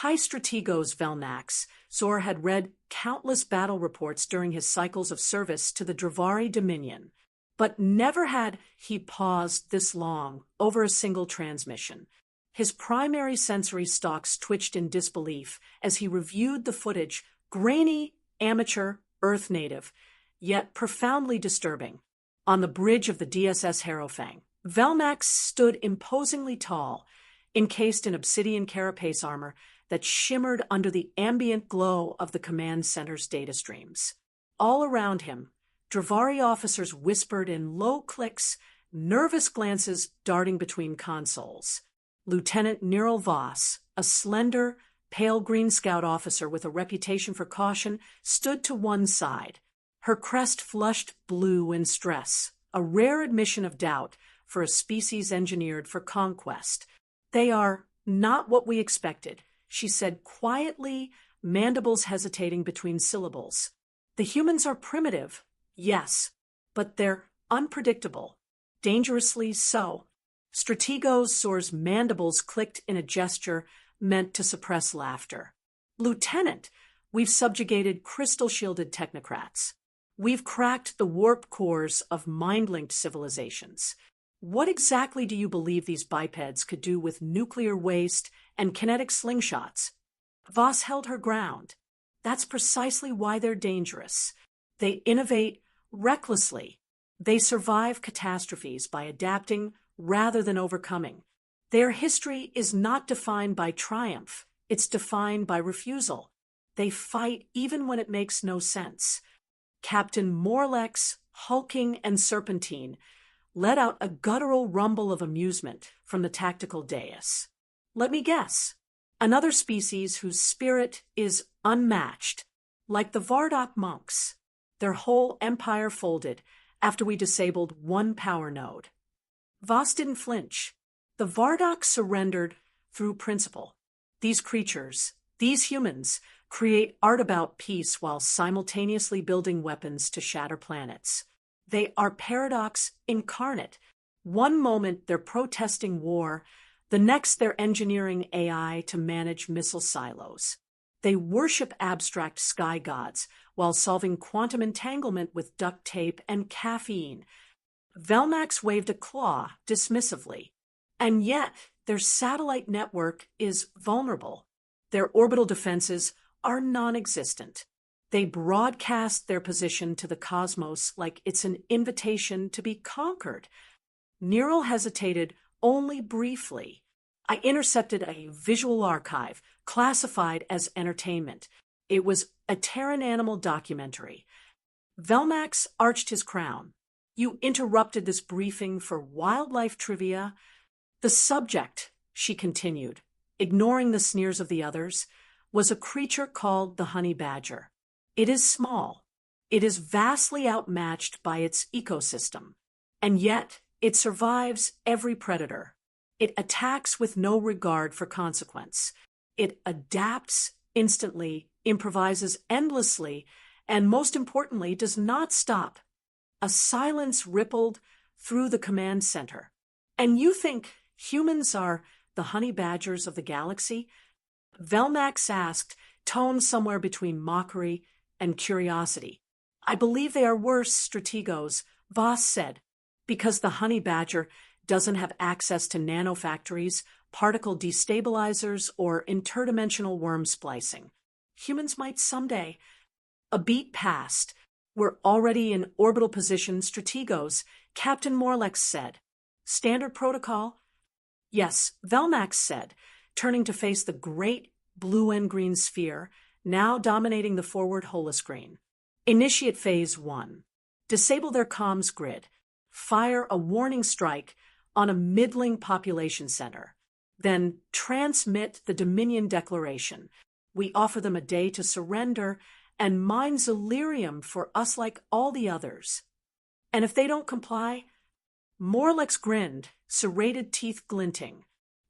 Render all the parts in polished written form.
High strategos Velmax, Zor had read countless battle reports during his cycles of service to the Dravari Dominion, but never had he paused this long over a single transmission. His primary sensory stalks twitched in disbelief as he reviewed the footage, grainy, amateur, Earth native, yet profoundly disturbing. On the bridge of the DSS Harrowfang, Velmax stood imposingly tall, encased in obsidian carapace armor that shimmered under the ambient glow of the command center's data streams. All around him, Dravari officers whispered in low clicks, nervous glances darting between consoles. Lieutenant Neural Voss, a slender, pale green scout officer with a reputation for caution, stood to one side, her crest flushed blue in stress, a rare admission of doubt for a species engineered for conquest. "They are not what we expected," she said quietly, mandibles hesitating between syllables. "The humans are primitive, yes, but they're unpredictable. Dangerously so." Strategos Zor's mandibles clicked in a gesture meant to suppress laughter. "Lieutenant, we've subjugated crystal-shielded technocrats. We've cracked the warp cores of mind-linked civilizations. What exactly do you believe these bipeds could do with nuclear waste and kinetic slingshots?" Voss held her ground. "That's precisely why they're dangerous. They innovate recklessly. They survive catastrophes by adapting rather than overcoming. Their history is not defined by triumph. It's defined by refusal. They fight even when it makes no sense." Captain Morlex, hulking and serpentine, let out a guttural rumble of amusement from the tactical dais. "Let me guess. Another species whose spirit is unmatched, like the Vardok monks. Their whole empire folded after we disabled one power node." Voss didn't flinch. "The Vardok surrendered through principle. These creatures, these humans, create art about peace while simultaneously building weapons to shatter planets. They are paradox incarnate. One moment they're protesting war, the next they're engineering AI to manage missile silos. They worship abstract sky gods while solving quantum entanglement with duct tape and caffeine." Velmax waved a claw dismissively. "And yet their satellite network is vulnerable. Their orbital defenses are non-existent. They broadcast their position to the cosmos like it's an invitation to be conquered." Neural hesitated only briefly. "I intercepted a visual archive classified as entertainment. It was a Terran animal documentary." Velmax arched his crown. "You interrupted this briefing for wildlife trivia?" "The subject," she continued, ignoring the sneers of the others, "was a creature called the honey badger. It is small. It is vastly outmatched by its ecosystem. And yet it survives every predator. It attacks with no regard for consequence. It adapts instantly, improvises endlessly, and most importantly, does not stop." A silence rippled through the command center. "And you think humans are the honey badgers of the galaxy?" Velmax asked, tone somewhere between mockery and curiosity. "I believe they are worse strategos," Voss said, "because the honey badger doesn't have access to nanofactories, particle destabilizers, or interdimensional worm splicing. Humans might someday." A beat passed. "We're already in orbital position, strategos," Captain Morlex said. "Standard protocol?" "Yes," Velmax said, turning to face the great blue and green sphere, now dominating the forward holoscreen. "Initiate Phase 1. Disable their comms grid. Fire a warning strike on a middling population center. Then transmit the Dominion Declaration. We offer them a day to surrender and mine Zillyrium for us like all the others. And if they don't comply," Morlex grinned, serrated teeth glinting.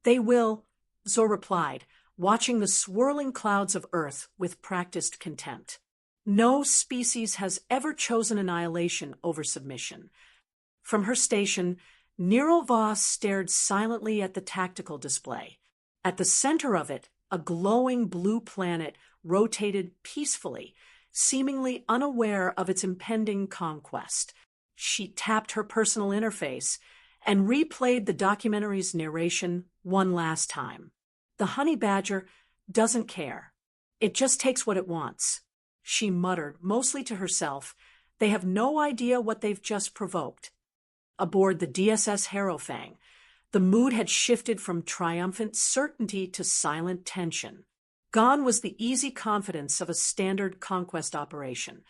"They will," Zor replied, watching the swirling clouds of Earth with practiced contempt. "No species has ever chosen annihilation over submission." From her station, Neural Voss stared silently at the tactical display. At the center of it, a glowing blue planet rotated peacefully, seemingly unaware of its impending conquest. She tapped her personal interface and replayed the documentary's narration one last time. The honey badger doesn't care. It just takes what it wants. She muttered, mostly to herself. They have no idea what they've just provoked. Aboard the DSS Harrowfang, the mood had shifted from triumphant certainty to silent tension. Gone was the easy confidence of a standard conquest operation.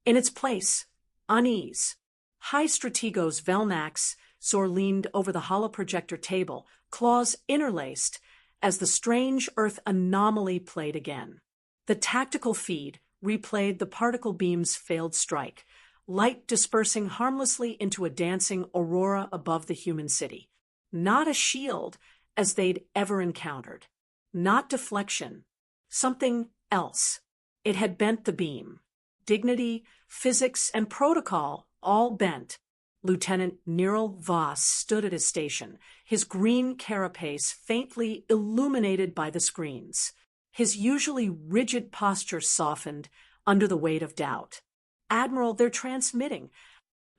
In its place, unease. High Strategos Velnax Zor leaned over the holoprojector table, claws interlaced, as the strange Earth anomaly played again. The tactical feed replayed the particle beam's failed strike, light dispersing harmlessly into a dancing aurora above the human city. Not a shield, as they'd ever encountered. Not deflection. Something else. It had bent the beam. Dignity, physics, and protocol all bent. Lieutenant Niril Voss stood at his station, his green carapace faintly illuminated by the screens. His usually rigid posture softened under the weight of doubt. Admiral, they're transmitting.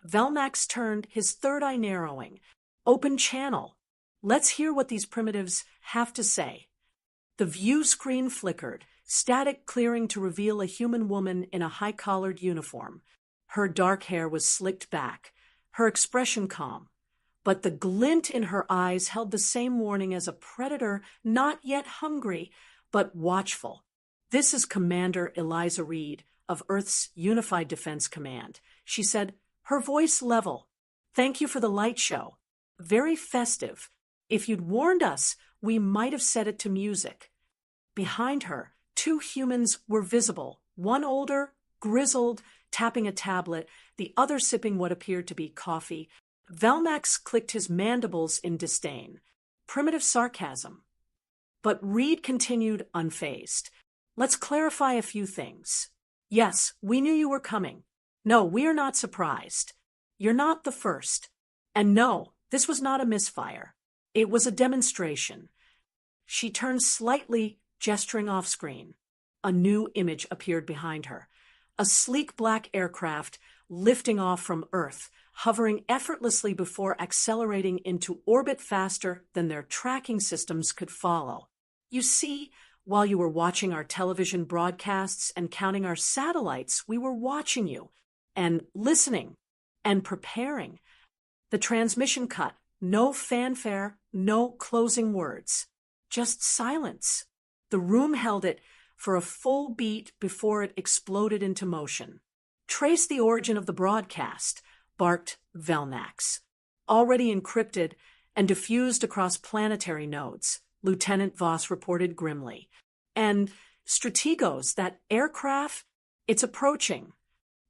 Velnax turned, his third eye narrowing. Open channel. Let's hear what these primitives have to say. The view screen flickered, static clearing to reveal a human woman in a high-collared uniform. Her dark hair was slicked back, her expression calm, but the glint in her eyes held the same warning as a predator not yet hungry, but watchful. This is Commander Eliza Reed of Earth's Unified Defense Command, she said, her voice level. Thank you for the light show. Very festive. If you'd warned us, we might have set it to music. Behind her, two humans were visible, one older, grizzled, tapping a tablet, the other sipping what appeared to be coffee. Velnax clicked his mandibles in disdain. Primitive sarcasm. But Reed continued unfazed. Let's clarify a few things. Yes, we knew you were coming. No, we are not surprised. You're not the first. And no, this was not a misfire. It was a demonstration. She turned slightly, gesturing off-screen. A new image appeared behind her. A sleek black aircraft lifting off from Earth, hovering effortlessly before accelerating into orbit faster than their tracking systems could follow. You see, while you were watching our television broadcasts and counting our satellites, we were watching you, and listening, and preparing. The transmission cut. No fanfare, no closing words. Just silence. The room held it for a full beat before it exploded into motion. Trace the origin of the broadcast, barked Velnax. Already encrypted and diffused across planetary nodes, Lieutenant Voss reported grimly. And Strategos, that aircraft, it's approaching.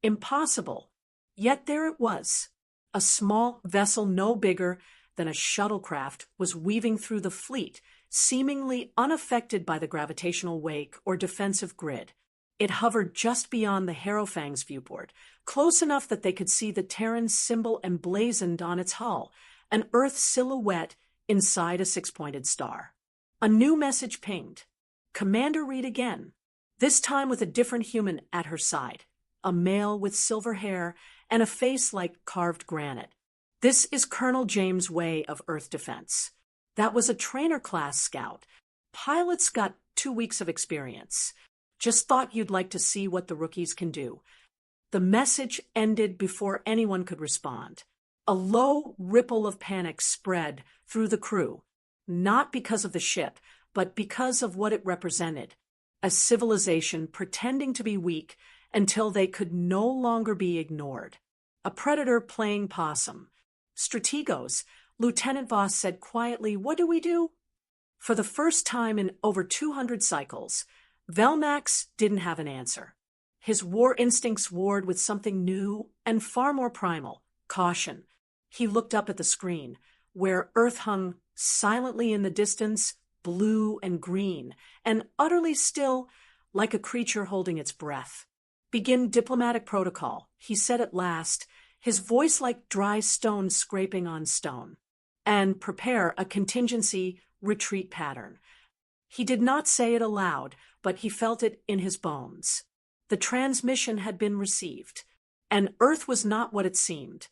Impossible. Yet there it was. A small vessel no bigger than a shuttlecraft was weaving through the fleet, seemingly unaffected by the gravitational wake or defensive grid. It hovered just beyond the Harrowfang's viewport, close enough that they could see the Terran symbol emblazoned on its hull, an Earth silhouette inside a six-pointed star. A new message pinged. Commander Reed again, this time with a different human at her side, a male with silver hair and a face like carved granite. This is Colonel James Way of Earth Defense. That was a trainer-class scout. Pilots got 2 weeks of experience. Just thought you'd like to see what the rookies can do. The message ended before anyone could respond. A low ripple of panic spread through the crew, not because of the ship, but because of what it represented. A civilization pretending to be weak until they could no longer be ignored. A predator playing possum. Strategos, Lieutenant Voss said quietly, what do we do? For the first time in over 200 cycles, Velnax didn't have an answer. His war instincts warred with something new and far more primal, caution. He looked up at the screen, where Earth hung silently in the distance, blue and green, and utterly still, like a creature holding its breath. Begin diplomatic protocol, he said at last, his voice like dry stone scraping on stone. And prepare a contingency retreat pattern. He did not say it aloud, but he felt it in his bones. The transmission had been received, and Earth was not what it seemed.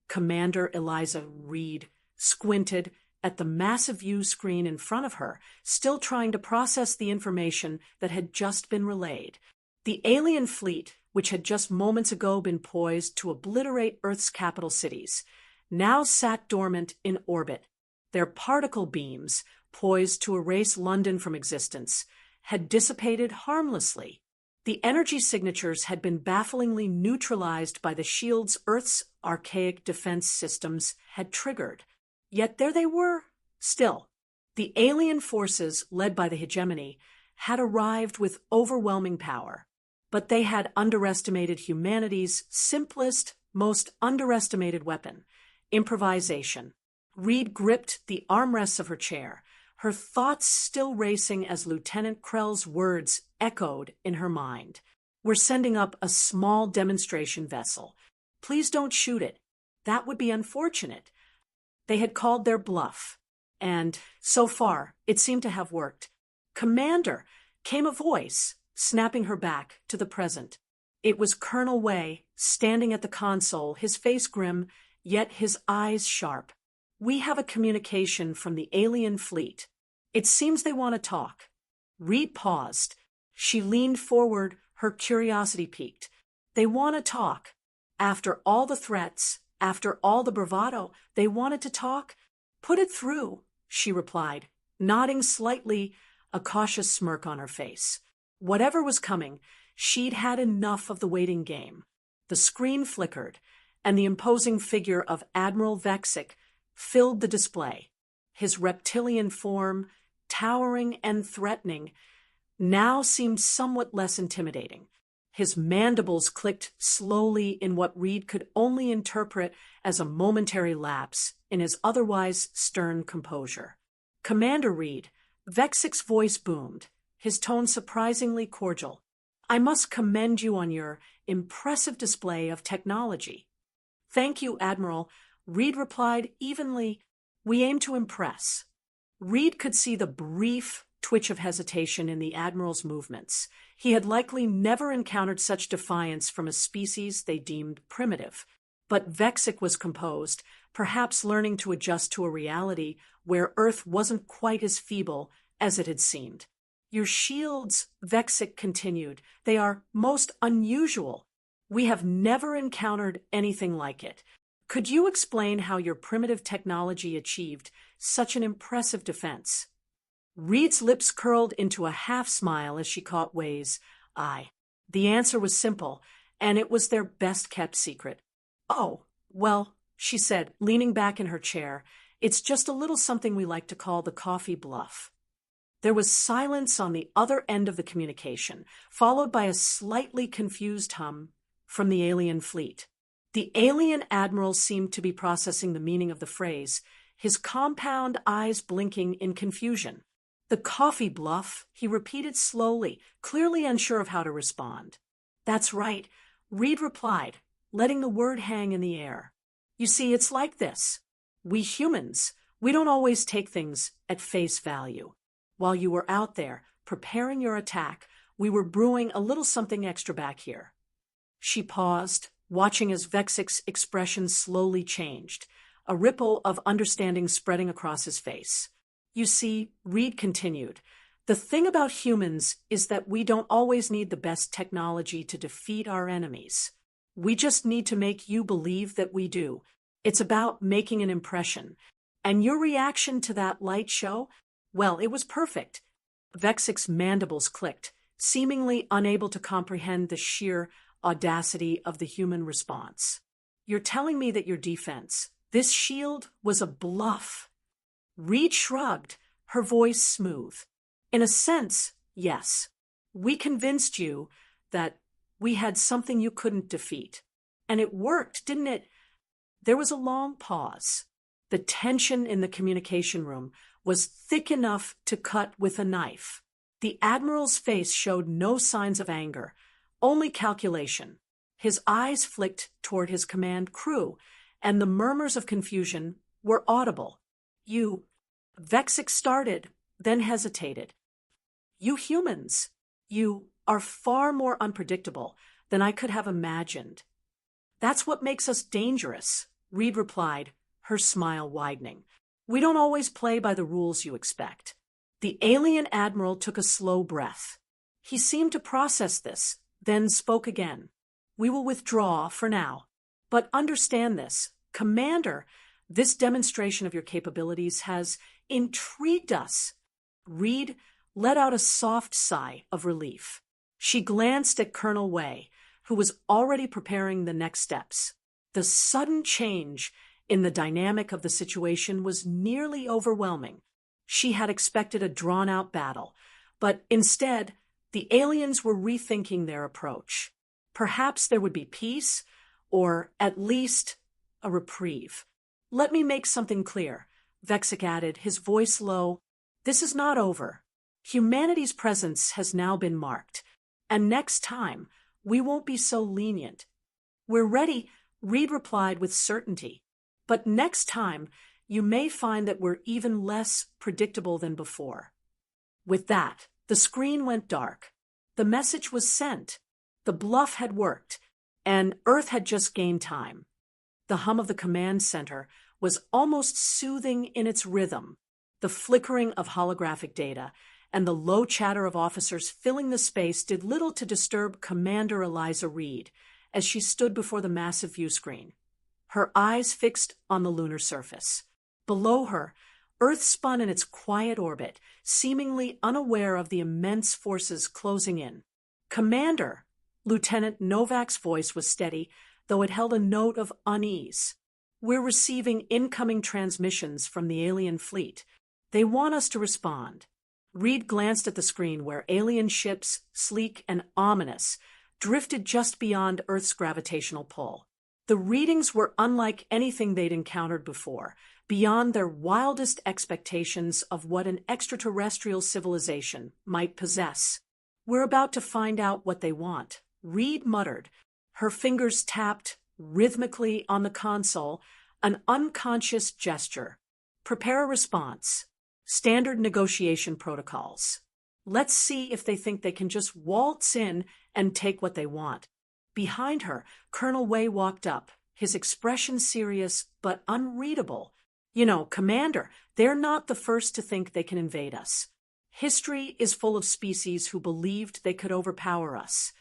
Commander Eliza Reed squinted at the massive view screen in front of her, still trying to process the information that had just been relayed. The alien fleet, which had just moments ago been poised to obliterate Earth's capital cities, now sat dormant in orbit. Their particle beams, poised to erase London from existence, had dissipated harmlessly. The energy signatures had been bafflingly neutralized by the shields Earth's archaic defense systems had triggered. Yet there they were, still. The alien forces, led by the hegemony, had arrived with overwhelming power. But they had underestimated humanity's simplest, most underestimated weapon: improvisation. Reed gripped the armrests of her chair, her thoughts still racing as Lieutenant Krell's words echoed in her mind. "We're sending up a small demonstration vessel. Please don't shoot it. That would be unfortunate." They had called their bluff, and, so far, it seemed to have worked. "Commander," came a voice, snapping her back to the present. It was Colonel Way, standing at the console, his face grim, yet his eyes sharp. "We have a communication from the alien fleet. It seems they want to talk." Reed paused. She leaned forward, her curiosity piqued. "They want to talk. After all the threats, after all the bravado, they wanted to talk? Put it through," she replied, nodding slightly, a cautious smirk on her face. Whatever was coming, she'd had enough of the waiting game. The screen flickered, and the imposing figure of Admiral Vexic filled the display. His reptilian form, towering and threatening, now seemed somewhat less intimidating. His mandibles clicked slowly in what Reed could only interpret as a momentary lapse in his otherwise stern composure. "Commander Reed," Vexic's voice boomed, his tone surprisingly cordial. "I must commend you on your impressive display of technology." "Thank you, Admiral," Reed replied evenly. "We aim to impress." Reed could see the brief twitch of hesitation in the Admiral's movements. He had likely never encountered such defiance from a species they deemed primitive. But Vexic was composed, perhaps learning to adjust to a reality where Earth wasn't quite as feeble as it had seemed. "Your shields," Vexic continued, "they are most unusual. We have never encountered anything like it. Could you explain how your primitive technology achieved such an impressive defense?" Reed's lips curled into a half-smile as she caught Way's eye. The answer was simple, and it was their best-kept secret. "Oh, well," she said, leaning back in her chair, "it's just a little something we like to call the coffee bluff." There was silence on the other end of the communication, followed by a slightly confused hum from the alien fleet. The alien admiral seemed to be processing the meaning of the phrase, his compound eyes blinking in confusion. "The coffee bluff," he repeated slowly, clearly unsure of how to respond. "That's right," Reed replied, letting the word hang in the air. "You see, it's like this. We humans, we don't always take things at face value. While you were out there, preparing your attack, we were brewing a little something extra back here." She paused, watching as Vexic's expression slowly changed, a ripple of understanding spreading across his face. "You see," Reed continued, "the thing about humans is that we don't always need the best technology to defeat our enemies. We just need to make you believe that we do. It's about making an impression. And your reaction to that light show, well, it was perfect." Vexic's mandibles clicked, seemingly unable to comprehend the sheer audacity of the human response. "You're telling me that your defense, this shield, was a bluff?" Reed shrugged, her voice smooth. "In a sense, yes. We convinced you that we had something you couldn't defeat. And it worked, didn't it?" There was a long pause. The tension in the communication room was thick enough to cut with a knife. The Admiral's face showed no signs of anger, only calculation. His eyes flicked toward his command crew, and the murmurs of confusion were audible. "You..." Vexic started, then hesitated. You humans, you are far more unpredictable than I could have imagined. That's what makes us dangerous, Reed replied, her smile widening. We don't always play by the rules you expect. The alien admiral took a slow breath. He seemed to process this, then spoke again. We will withdraw for now. But understand this, Commander, this demonstration of your capabilities has intrigued us. Reed let out a soft sigh of relief. She glanced at Colonel Wei, who was already preparing the next steps. The sudden change in the dynamic of the situation was nearly overwhelming. She had expected a drawn-out battle, but instead, the aliens were rethinking their approach. Perhaps there would be peace, or at least a reprieve. Let me make something clear, Vexic added, his voice low. This is not over. Humanity's presence has now been marked, and next time, we won't be so lenient. We're ready, Reed replied with certainty. But next time, you may find that we're even less predictable than before. With that, the screen went dark. The message was sent. The bluff had worked, and Earth had just gained time. The hum of the command center was almost soothing in its rhythm. The flickering of holographic data and the low chatter of officers filling the space did little to disturb Commander Eliza Reed as she stood before the massive view screen, her eyes fixed on the lunar surface. Below her, Earth spun in its quiet orbit, seemingly unaware of the immense forces closing in. Commander, Lieutenant Novak's voice was steady, though it held a note of unease. We're receiving incoming transmissions from the alien fleet. They want us to respond. Reed glanced at the screen where alien ships, sleek and ominous, drifted just beyond Earth's gravitational pull. The readings were unlike anything they'd encountered before, beyond their wildest expectations of what an extraterrestrial civilization might possess. We're about to find out what they want, Reed muttered. Her fingers tapped rhythmically on the console, an unconscious gesture. Prepare a response. Standard negotiation protocols. Let's see if they think they can just waltz in and take what they want. Behind her, Colonel Wei walked up, his expression serious but unreadable. You know, Commander, they're not the first to think they can invade us. History is full of species who believed they could overpower us.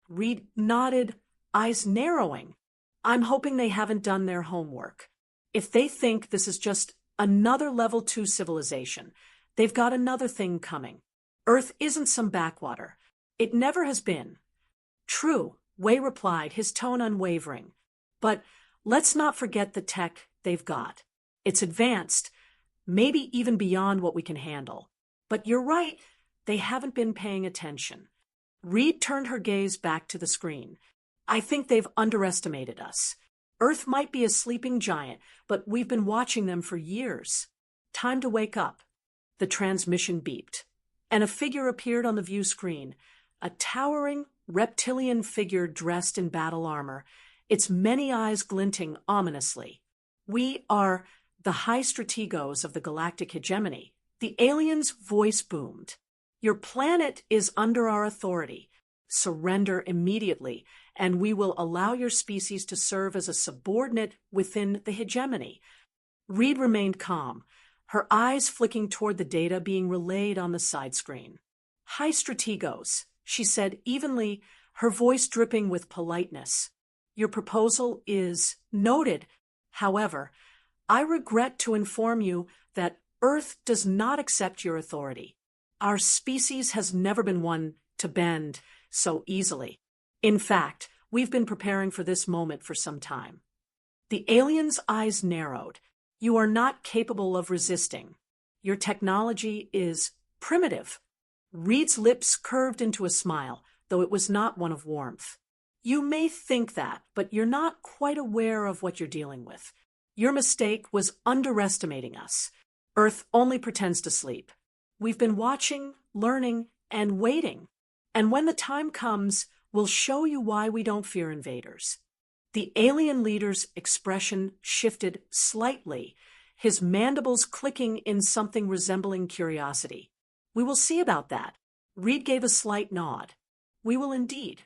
Reed nodded, eyes narrowing. I'm hoping they haven't done their homework. If they think this is just another level 2 civilization, they've got another thing coming. Earth isn't some backwater. It never has been. True, Wei replied, his tone unwavering. But let's not forget the tech they've got. It's advanced, maybe even beyond what we can handle. But you're right, they haven't been paying attention. Reed turned her gaze back to the screen. I think they've underestimated us. Earth might be a sleeping giant, but we've been watching them for years. Time to wake up. The transmission beeped, and a figure appeared on the view screen, a towering reptilian figure dressed in battle armor, its many eyes glinting ominously. We are the high strategos of the galactic hegemony. The alien's voice boomed. Your planet is under our authority. Surrender immediately, and we will allow your species to serve as a subordinate within the hegemony. Reed remained calm, her eyes flicking toward the data being relayed on the side screen. High strategos, she said evenly, her voice dripping with politeness. Your proposal is noted. However, I regret to inform you that Earth does not accept your authority. Our species has never been one to bend so easily. In fact, we've been preparing for this moment for some time. The alien's eyes narrowed. You are not capable of resisting. Your technology is primitive. Reed's lips curved into a smile, though it was not one of warmth. You may think that, but you're not quite aware of what you're dealing with. Your mistake was underestimating us. Earth only pretends to sleep. We've been watching, learning, and waiting. And when the time comes, we'll show you why we don't fear invaders. The alien leader's expression shifted slightly, his mandibles clicking in something resembling curiosity. We will see about that. Reed gave a slight nod. We will indeed.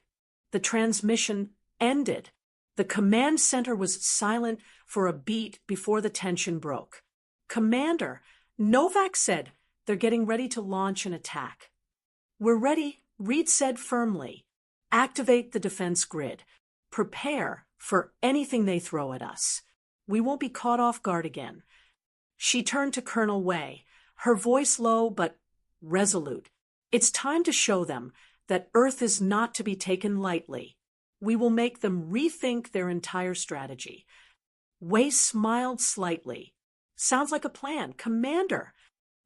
The transmission ended. The command center was silent for a beat before the tension broke. Commander, Novak said they're getting ready to launch an attack. We're ready, Reed said firmly. Activate the defense grid. Prepare for anything they throw at us. We won't be caught off guard again. She turned to Colonel Wei, her voice low but resolute. It's time to show them that Earth is not to be taken lightly. We will make them rethink their entire strategy. Wei smiled slightly. Sounds like a plan, Commander.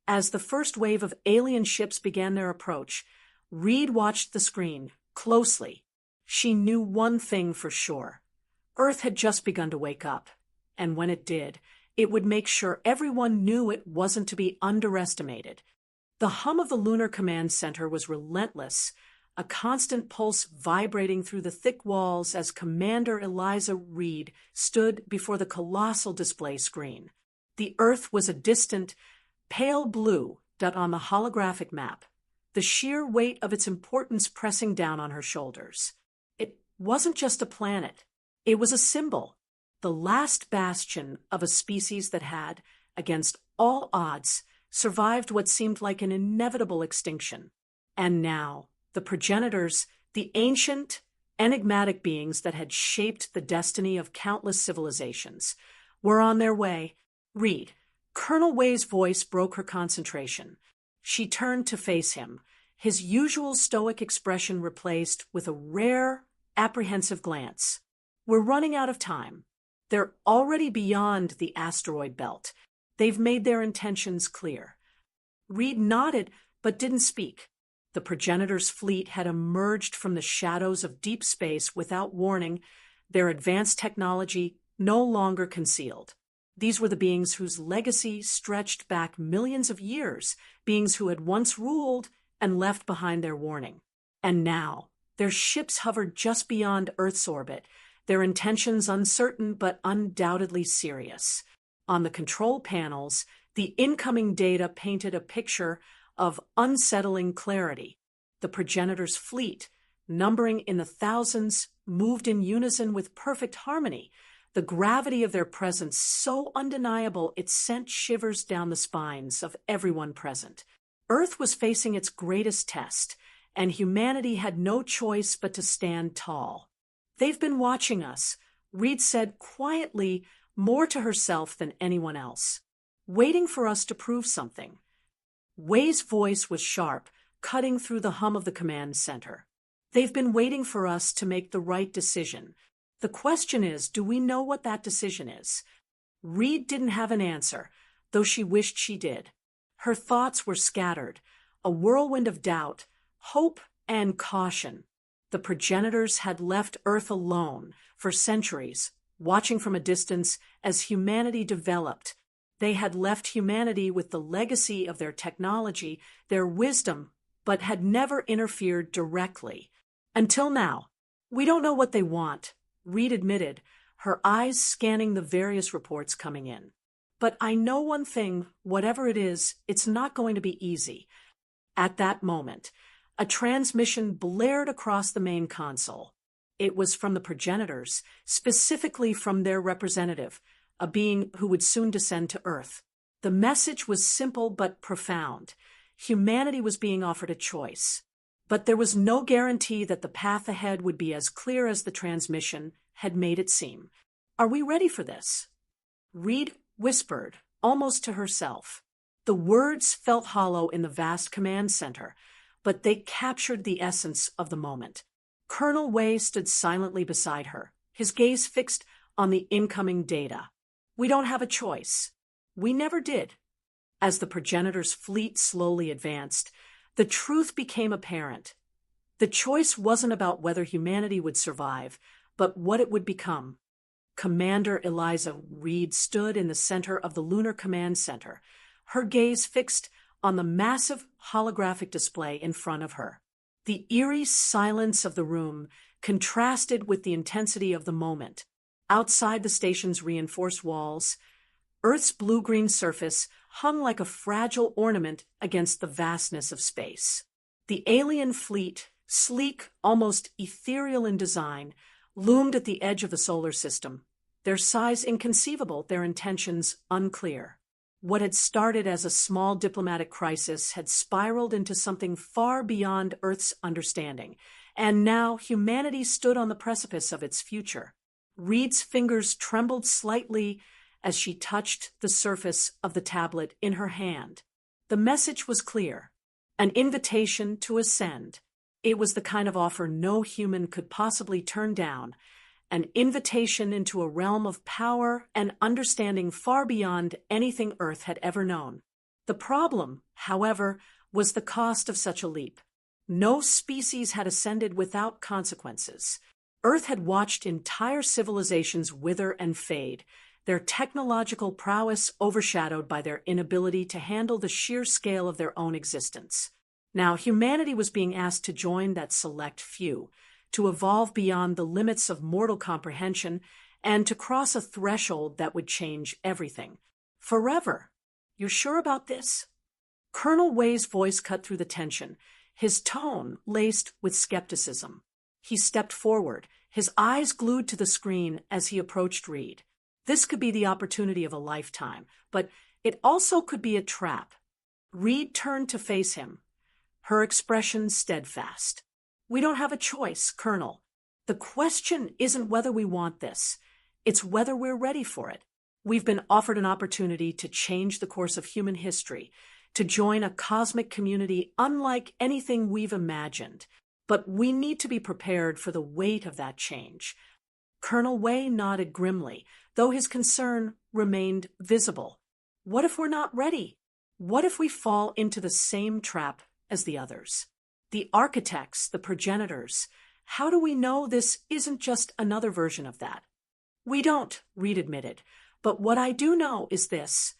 As the first wave of alien ships began their approach, Reed watched the screen closely. She knew one thing for sure. Earth had just begun to wake up, and when it did, it would make sure everyone knew it wasn't to be underestimated. The hum of the Lunar Command Center was relentless, a constant pulse vibrating through the thick walls as Commander Eliza Reed stood before the colossal display screen. The Earth was a distant, pale blue dot on the holographic map, the sheer weight of its importance pressing down on her shoulders. It wasn't just a planet. It was a symbol, the last bastion of a species that had, against all odds, survived what seemed like an inevitable extinction. And now, the progenitors, the ancient, enigmatic beings that had shaped the destiny of countless civilizations, were on their way. Reed, Colonel Wei's voice broke her concentration. She turned to face him, his usual stoic expression replaced with a rare, apprehensive glance. We're running out of time. They're already beyond the asteroid belt. They've made their intentions clear. Reed nodded, but didn't speak. The progenitor's fleet had emerged from the shadows of deep space without warning, their advanced technology no longer concealed. These were the beings whose legacy stretched back millions of years, beings who had once ruled and left behind their warning. And now, their ships hovered just beyond Earth's orbit, their intentions uncertain but undoubtedly serious. On the control panels, the incoming data painted a picture of unsettling clarity. The progenitor's fleet, numbering in the thousands, moved in unison with perfect harmony, the gravity of their presence so undeniable it sent shivers down the spines of everyone present. Earth was facing its greatest test, and humanity had no choice but to stand tall. They've been watching us, Reed said quietly, more to herself than anyone else, waiting for us to prove something. Wei's voice was sharp, cutting through the hum of the command center. They've been waiting for us to make the right decision. The question is, do we know what that decision is? Reed didn't have an answer, though she wished she did. Her thoughts were scattered, a whirlwind of doubt, hope, and caution. The progenitors had left Earth alone for centuries, watching from a distance as humanity developed. They had left humanity with the legacy of their technology, their wisdom, but had never interfered directly. Until now. We don't know what they want, Reed admitted, her eyes scanning the various reports coming in. But I know one thing, whatever it is, it's not going to be easy. At that moment, a transmission blared across the main console. It was from the progenitors, specifically from their representative, a being who would soon descend to Earth. The message was simple but profound. Humanity was being offered a choice. But there was no guarantee that the path ahead would be as clear as the transmission had made it seem. Are we ready for this? Reed whispered, almost to herself. The words felt hollow in the vast command center, but they captured the essence of the moment. Colonel Wei stood silently beside her, his gaze fixed on the incoming data. We don't have a choice. We never did. As the progenitor's fleet slowly advanced, the truth became apparent. The choice wasn't about whether humanity would survive, but what it would become. Commander Eliza Reed stood in the center of the Lunar Command Center, her gaze fixed on the massive holographic display in front of her. The eerie silence of the room contrasted with the intensity of the moment. Outside the station's reinforced walls, Earth's blue-green surface hung like a fragile ornament against the vastness of space. The alien fleet, sleek, almost ethereal in design, loomed at the edge of the solar system, their size inconceivable, their intentions unclear. What had started as a small diplomatic crisis had spiraled into something far beyond Earth's understanding, and now humanity stood on the precipice of its future. Reed's fingers trembled slightly as she touched the surface of the tablet in her hand. The message was clear: an invitation to ascend. It was the kind of offer no human could possibly turn down, an invitation into a realm of power and understanding far beyond anything Earth had ever known. The problem, however, was the cost of such a leap. No species had ascended without consequences. Earth had watched entire civilizations wither and fade, their technological prowess overshadowed by their inability to handle the sheer scale of their own existence. Now humanity was being asked to join that select few, to evolve beyond the limits of mortal comprehension, and to cross a threshold that would change everything. Forever. You're sure about this? Colonel Way's voice cut through the tension, his tone laced with skepticism. He stepped forward, his eyes glued to the screen as he approached Reed. This could be the opportunity of a lifetime, but it also could be a trap. Reed turned to face him, her expression steadfast. We don't have a choice, Colonel. The question isn't whether we want this. It's whether we're ready for it. We've been offered an opportunity to change the course of human history, to join a cosmic community unlike anything we've imagined. But we need to be prepared for the weight of that change. Colonel Way nodded grimly, though his concern remained visible. What if we're not ready? What if we fall into the same trap as the others? The architects, the progenitors. How do we know this isn't just another version of that? We don't, Reed admitted. But what I do know is this: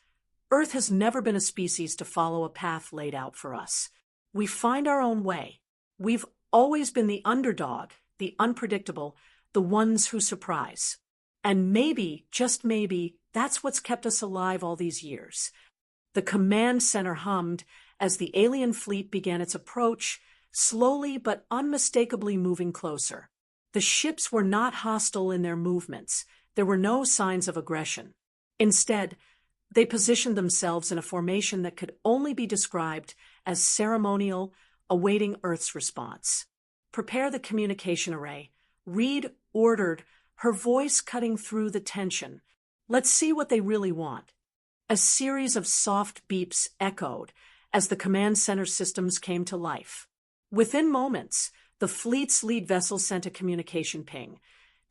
Earth has never been a species to follow a path laid out for us. We find our own way. We've always been the underdog, the unpredictable, the ones who surprise. And maybe, just maybe, that's what's kept us alive all these years. The command center hummed as the alien fleet began its approach, slowly but unmistakably moving closer. The ships were not hostile in their movements. There were no signs of aggression. Instead, they positioned themselves in a formation that could only be described as ceremonial, awaiting Earth's response. Prepare the communication array, Reed ordered, her voice cutting through the tension. Let's see what they really want. A series of soft beeps echoed as the command center systems came to life. Within moments, the fleet's lead vessel sent a communication ping,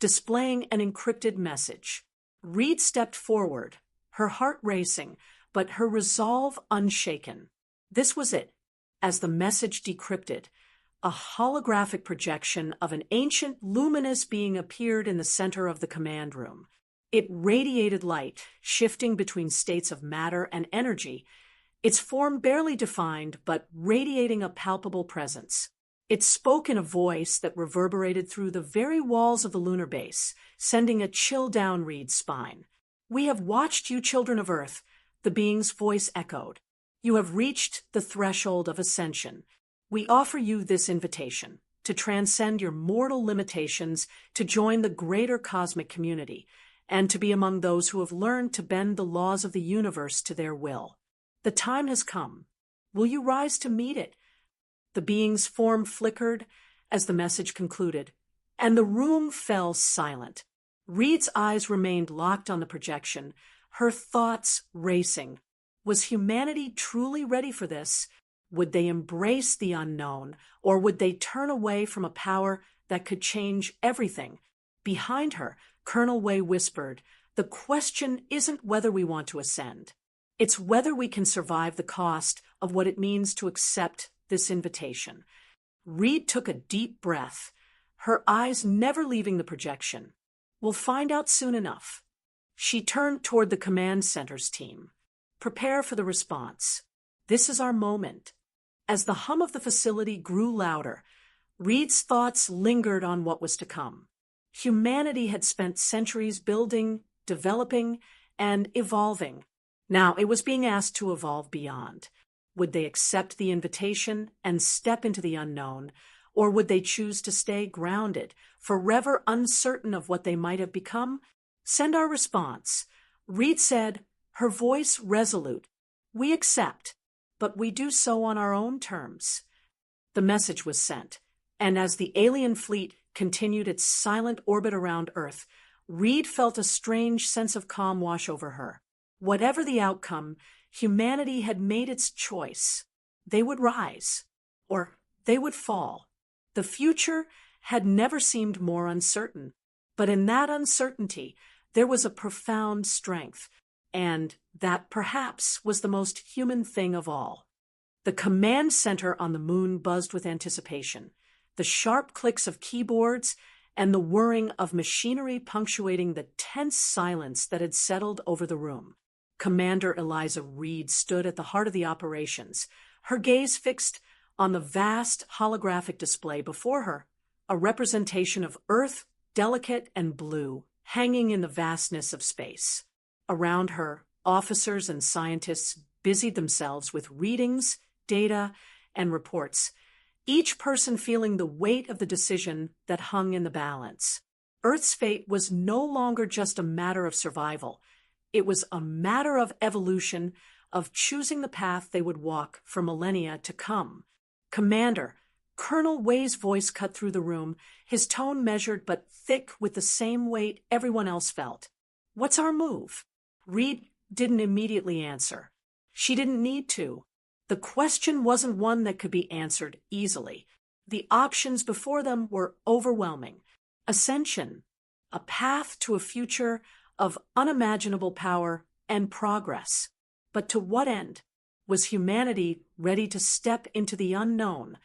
displaying an encrypted message. Reed stepped forward, her heart racing, but her resolve unshaken. This was it. As the message decrypted, a holographic projection of an ancient, luminous being appeared in the center of the command room. It radiated light, shifting between states of matter and energy, its form barely defined but radiating a palpable presence. It spoke in a voice that reverberated through the very walls of the lunar base, sending a chill down Reed's spine. "We have watched you, children of Earth," the being's voice echoed. "You have reached the threshold of ascension. We offer you this invitation to transcend your mortal limitations, to join the greater cosmic community, and to be among those who have learned to bend the laws of the universe to their will. The time has come. Will you rise to meet it?" The being's form flickered as the message concluded, and the room fell silent. Reed's eyes remained locked on the projection, her thoughts racing. Was humanity truly ready for this? Would they embrace the unknown, or would they turn away from a power that could change everything? Behind her, Colonel Way whispered, "The question isn't whether we want to ascend. It's whether we can survive the cost of what it means to accept this invitation." Reed took a deep breath, her eyes never leaving the projection. "We'll find out soon enough." She turned toward the command center's team. "Prepare for the response. This is our moment." As the hum of the facility grew louder, Reed's thoughts lingered on what was to come. Humanity had spent centuries building, developing, and evolving. Now it was being asked to evolve beyond. Would they accept the invitation and step into the unknown, or would they choose to stay grounded, forever uncertain of what they might have become? Send our response. Reed said, her voice resolute. We accept, but we do so on our own terms. The message was sent, and as the alien fleet continued its silent orbit around Earth, Reed felt a strange sense of calm wash over her. Whatever the outcome, humanity had made its choice. They would rise, or they would fall. The future had never seemed more uncertain, but in that uncertainty, there was a profound strength, and that perhaps was the most human thing of all. The command center on the moon buzzed with anticipation, the sharp clicks of keyboards and the whirring of machinery punctuating the tense silence that had settled over the room. Commander Eliza Reed stood at the heart of the operations, her gaze fixed on the vast holographic display before her, a representation of Earth, delicate and blue, hanging in the vastness of space. Around her, officers and scientists busied themselves with readings, data, and reports, each person feeling the weight of the decision that hung in the balance. Earth's fate was no longer just a matter of survival. It was a matter of evolution, of choosing the path they would walk for millennia to come. Commander, Colonel Way's voice cut through the room, his tone measured but thick with the same weight everyone else felt. What's our move? Reed didn't immediately answer. She didn't need to. The question wasn't one that could be answered easily. The options before them were overwhelming. Ascension, a path to a future of unimaginable power and progress. But to what end? Was humanity ready to step into the unknown,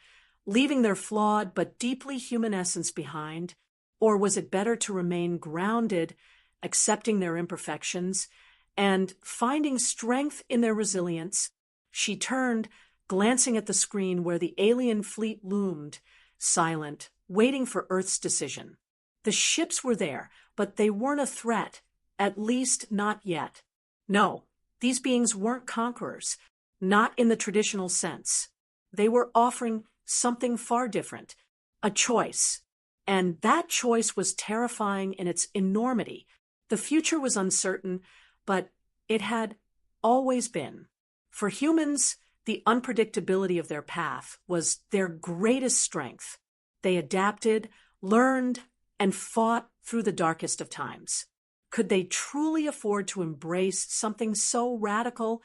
leaving their flawed but deeply human essence behind? Or was it better to remain grounded, accepting their imperfections, and finding strength in their resilience? She turned, glancing at the screen where the alien fleet loomed, silent, waiting for Earth's decision. The ships were there, but they weren't a threat, at least not yet. No, these beings weren't conquerors, not in the traditional sense. They were offering something far different, a choice. And that choice was terrifying in its enormity. The future was uncertain, but it had always been. For humans, the unpredictability of their path was their greatest strength. They adapted, learned, and fought through the darkest of times. Could they truly afford to embrace something so radical?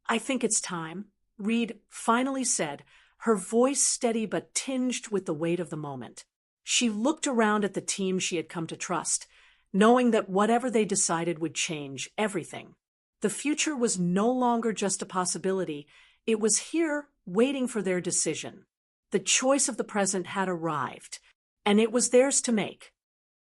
I think it's time, Reed finally said, her voice steady but tinged with the weight of the moment. She looked around at the team she had come to trust, knowing that whatever they decided would change everything. The future was no longer just a possibility. It was here, waiting for their decision. The choice of the present had arrived, and it was theirs to make.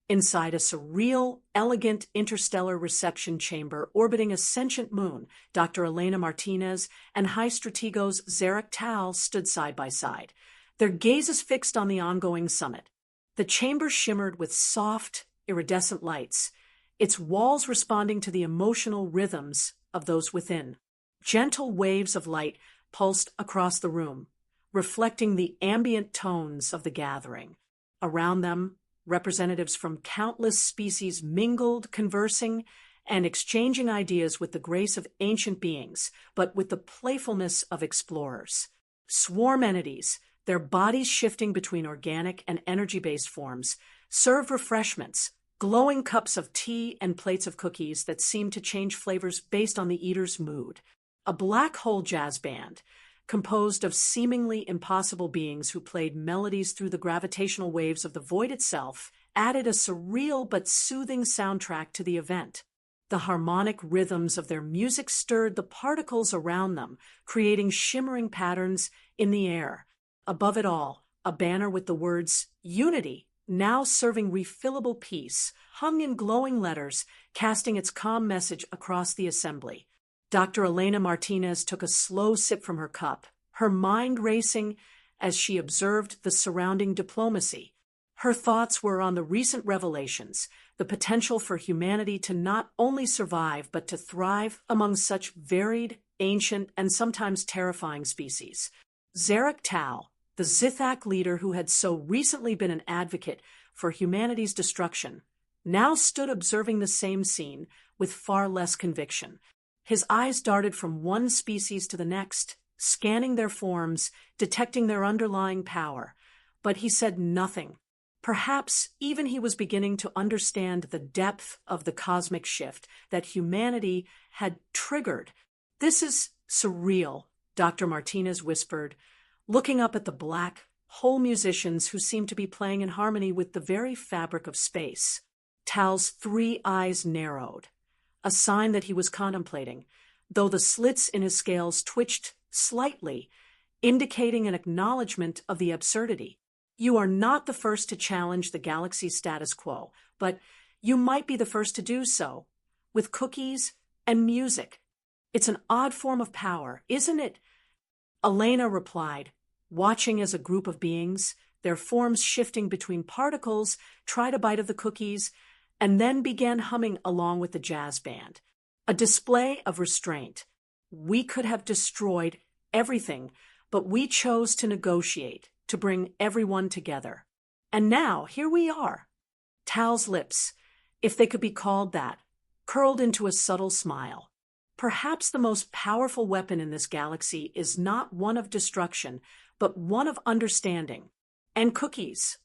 Inside a surreal, elegant interstellar reception chamber orbiting a sentient moon, Dr. Elena Martinez and High Strategos Zarek Tal stood side by side, their gazes fixed on the ongoing summit. The chamber shimmered with soft, iridescent lights, its walls responding to the emotional rhythms of those within. Gentle waves of light pulsed across the room, reflecting the ambient tones of the gathering. Around them, representatives from countless species mingled, conversing, and exchanging ideas with the grace of ancient beings, but with the playfulness of explorers. Swarm entities, their bodies shifting between organic and energy-based forms, served refreshments, glowing cups of tea and plates of cookies that seemed to change flavors based on the eater's mood. A black hole jazz band, composed of seemingly impossible beings who played melodies through the gravitational waves of the void itself, added a surreal but soothing soundtrack to the event. The harmonic rhythms of their music stirred the particles around them, creating shimmering patterns in the air. Above it all, a banner with the words "Unity," now serving refillable peace, hung in glowing letters, casting its calm message across the assembly. Dr. Elena Martinez took a slow sip from her cup, her mind racing as she observed the surrounding diplomacy. Her thoughts were on the recent revelations, the potential for humanity to not only survive but to thrive among such varied, ancient and sometimes terrifying species. Zarek Tal, the Zithak leader who had so recently been an advocate for humanity's destruction, now stood observing the same scene with far less conviction. His eyes darted from one species to the next, scanning their forms, detecting their underlying power. But he said nothing. Perhaps even he was beginning to understand the depth of the cosmic shift that humanity had triggered. "This is surreal," Dr. Martinez whispered, looking up at the black hole musicians who seemed to be playing in harmony with the very fabric of space. Tal's 3 eyes narrowed, a sign that he was contemplating, though the slits in his scales twitched slightly, indicating an acknowledgement of the absurdity. "You are not the first to challenge the galaxy's status quo, but you might be the first to do so, with cookies and music. It's an odd form of power, isn't it?" Elena replied, watching as a group of beings, their forms shifting between particles, tried a bite of the cookies, and then began humming along with the jazz band. A display of restraint. "We could have destroyed everything, but we chose to negotiate, to bring everyone together. And now, here we are." Tal's lips, if they could be called that, curled into a subtle smile. "Perhaps the most powerful weapon in this galaxy is not one of destruction, but one of understanding. And cookies."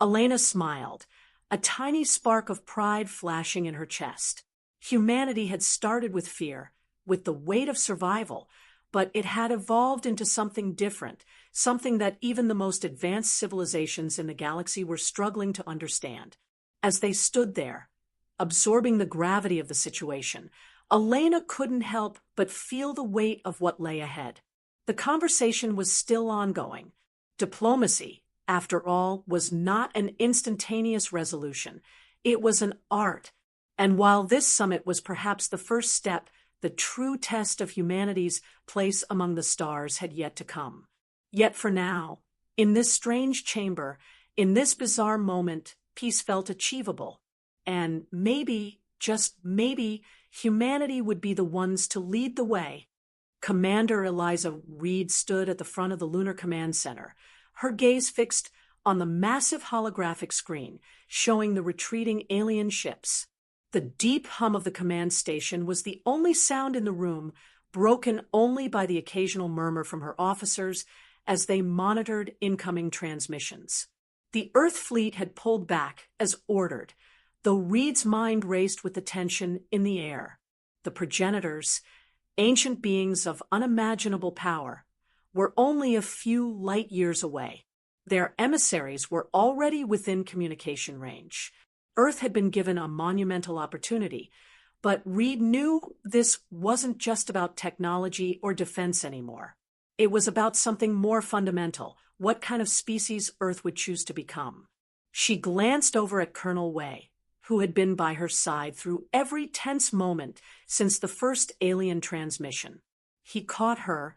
Elena smiled, a tiny spark of pride flashing in her chest. Humanity had started with fear, with the weight of survival, but it had evolved into something different, something that even the most advanced civilizations in the galaxy were struggling to understand. As they stood there, absorbing the gravity of the situation, Elena couldn't help but feel the weight of what lay ahead. The conversation was still ongoing. Diplomacy, after all, was not an instantaneous resolution. It was an art. And while this summit was perhaps the first step, the true test of humanity's place among the stars had yet to come. Yet for now, in this strange chamber, in this bizarre moment, peace felt achievable. And maybe, just maybe, humanity would be the ones to lead the way. Commander Eliza Reed stood at the front of the Lunar Command Center, her gaze fixed on the massive holographic screen showing the retreating alien ships. The deep hum of the command station was the only sound in the room, broken only by the occasional murmur from her officers as they monitored incoming transmissions. The Earth fleet had pulled back as ordered, though Reed's mind raced with the tension in the air. The progenitors, ancient beings of unimaginable power, were only a few light years away. Their emissaries were already within communication range. Earth had been given a monumental opportunity, but Reed knew this wasn't just about technology or defense anymore. It was about something more fundamental, what kind of species Earth would choose to become. She glanced over at Colonel Way, who had been by her side through every tense moment since the first alien transmission. He caught her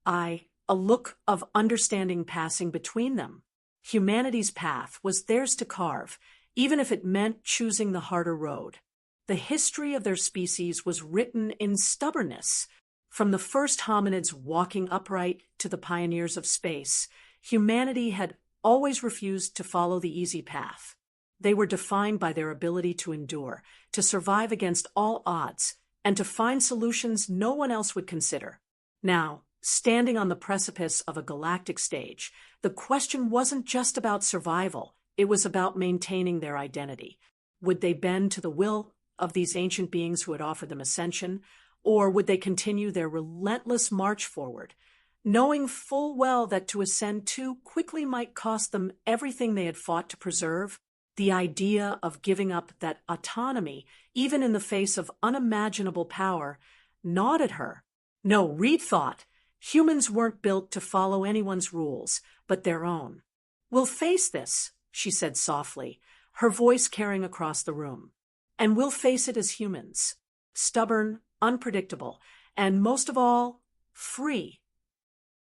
eye, a look of understanding passing between them. Humanity's path was theirs to carve, even if it meant choosing the harder road. The history of their species was written in stubbornness. From the first hominids walking upright to the pioneers of space, humanity had always refused to follow the easy path. They were defined by their ability to endure, to survive against all odds, and to find solutions no one else would consider. Now, standing on the precipice of a galactic stage, the question wasn't just about survival, it was about maintaining their identity. Would they bend to the will of these ancient beings who had offered them ascension, or would they continue their relentless march forward, knowing full well that to ascend too quickly might cost them everything they had fought to preserve? The idea of giving up that autonomy, even in the face of unimaginable power, gnawed at her. No, Reed thought, humans weren't built to follow anyone's rules, but their own. "We'll face this," she said softly, her voice carrying across the room. "And we'll face it as humans. Stubborn, unpredictable, and most of all, free."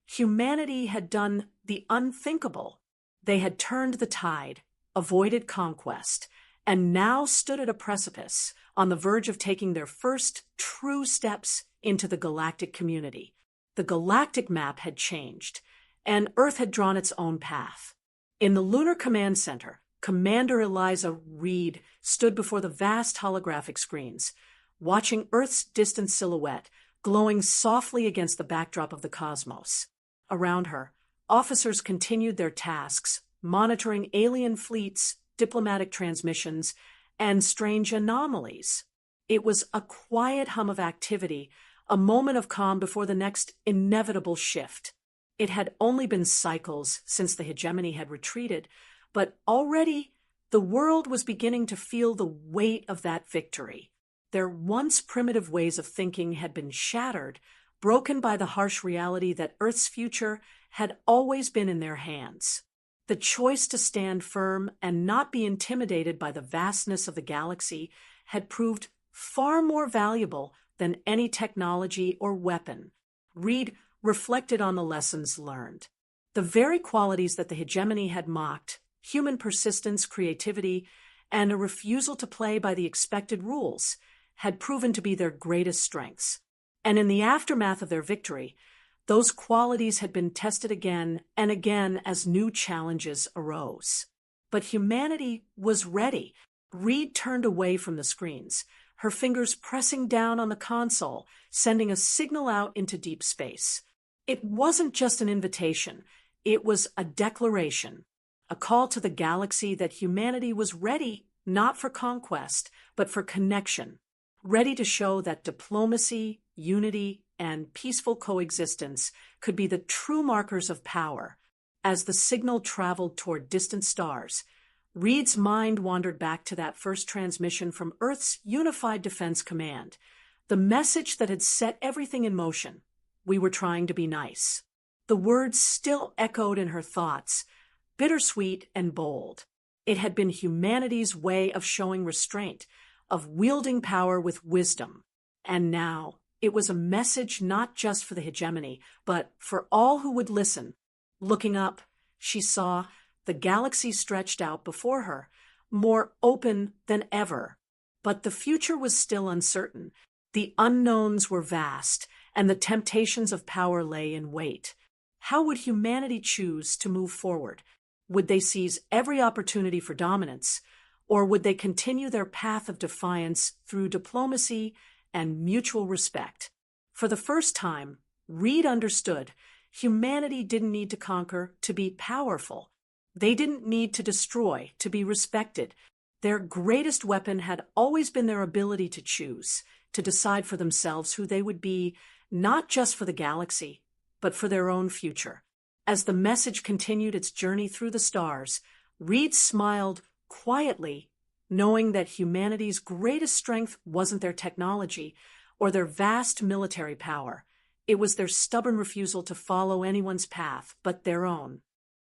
Humanity had done the unthinkable. They had turned the tide, avoided conquest, and now stood at a precipice, on the verge of taking their first true steps into the galactic community. The galactic map had changed, and Earth had drawn its own path. In the Lunar Command Center, Commander Eliza Reed stood before the vast holographic screens, watching Earth's distant silhouette glowing softly against the backdrop of the cosmos. Around her, officers continued their tasks, monitoring alien fleets, diplomatic transmissions, and strange anomalies. It was a quiet hum of activity, a moment of calm before the next inevitable shift. It had only been cycles since the hegemony had retreated, but already the world was beginning to feel the weight of that victory. Their once primitive ways of thinking had been shattered, broken by the harsh reality that Earth's future had always been in their hands. The choice to stand firm and not be intimidated by the vastness of the galaxy had proved far more valuable than any technology or weapon. Reed reflected on the lessons learned. The very qualities that the hegemony had mocked, human persistence, creativity, and a refusal to play by the expected rules, had proven to be their greatest strengths. And in the aftermath of their victory, those qualities had been tested again and again as new challenges arose. But humanity was ready. Reed turned away from the screens, her fingers pressing down on the console, sending a signal out into deep space. It wasn't just an invitation, it was a declaration, a call to the galaxy that humanity was ready not for conquest, but for connection, ready to show that diplomacy, unity, and peaceful coexistence could be the true markers of power. As the signal traveled toward distant stars, Reed's mind wandered back to that first transmission from Earth's Unified Defense Command, the message that had set everything in motion. We were trying to be nice. The words still echoed in her thoughts, bittersweet and bold. It had been humanity's way of showing restraint, of wielding power with wisdom. And now, it was a message not just for the hegemony, but for all who would listen. Looking up, she saw the galaxy stretched out before her, more open than ever. But the future was still uncertain. The unknowns were vast, and the temptations of power lay in wait. How would humanity choose to move forward? Would they seize every opportunity for dominance, or would they continue their path of defiance through diplomacy and mutual respect? For the first time, Reed understood humanity didn't need to conquer to be powerful. They didn't need to destroy to be respected. Their greatest weapon had always been their ability to choose, to decide for themselves who they would be, not just for the galaxy, but for their own future. As the message continued its journey through the stars, Reed smiled quietly, knowing that humanity's greatest strength wasn't their technology or their vast military power. It was their stubborn refusal to follow anyone's path but their own.